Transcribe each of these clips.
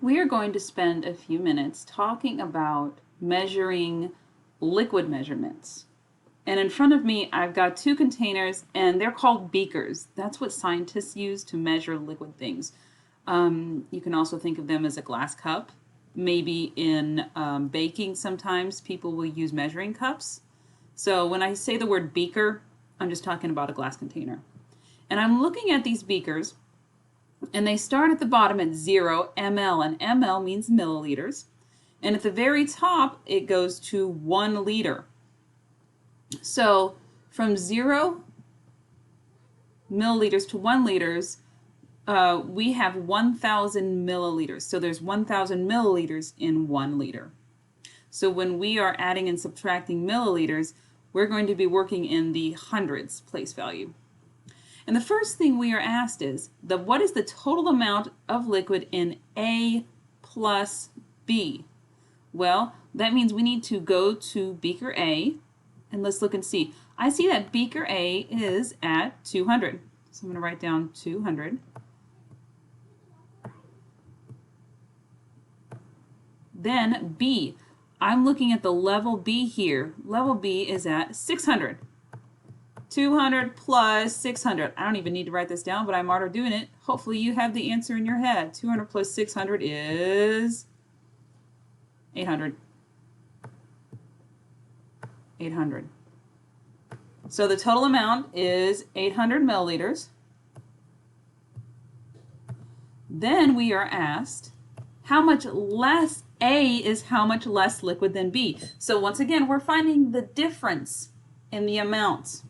We are going to spend a few minutes talking about measuring liquid measurements. And in front of me, I've got two containers, and they're called beakers. That's what scientists use to measure liquid things. You can also think of them as a glass cup. Maybe in baking, sometimes people will use measuring cups. So when I say the word beaker, I'm just talking about a glass container. And I'm looking at these beakers, and they start at the bottom at 0 ml, and ml means milliliters. And at the very top, it goes to 1 liter. So from 0 milliliters to 1 liters, we have 1,000 milliliters. So there's 1,000 milliliters in 1 liter. So when we are adding and subtracting milliliters, we're going to be working in the hundreds place value. And the first thing we are asked is, what is the total amount of liquid in A plus B? Well, that means we need to go to beaker A, and let's look and see. I see that beaker A is at 200. So I'm going to write down 200. Then B. I'm looking at the level B here. Level B is at 600. 200 plus 600. I don't even need to write this down, but I'm already doing it. Hopefully you have the answer in your head. 200 plus 600 is 800. 800. So the total amount is 800 milliliters. Then we are asked how much less A is how much less liquid than B. So once again, we're finding the difference in the amounts.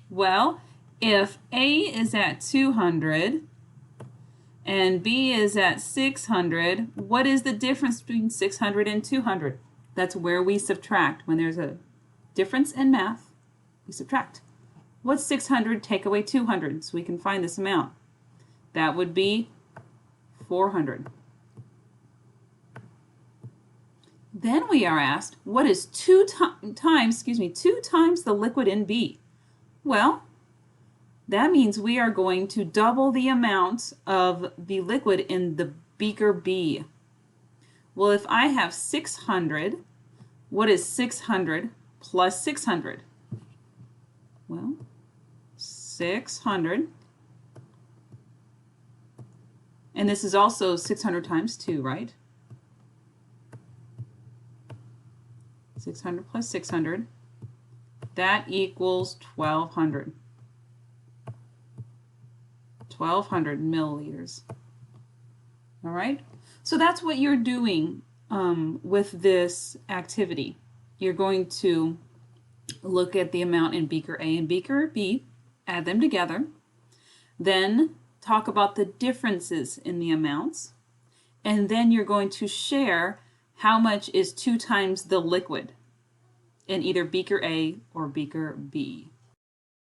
Well, if A is at 200 and B is at 600, what is the difference between 600 and 200? That's where we subtract. When there's a difference in math, we subtract. What's 600 take away 200 so we can find this amount? That would be 400. Then we are asked, what is 2 times the liquid in B? Well, that means we are going to double the amount of the liquid in the beaker B. Well, if I have 600, what is 600 plus 600? Well, 600. And this is also 600 times 2, right? 600 plus 600. That equals 1,200. 1,200 milliliters. All right? So that's what you're doing with this activity. You're going to look at the amount in beaker A and beaker B, add them together, then talk about the differences in the amounts, and then you're going to share how much is 2 times the liquid in either beaker A or beaker B.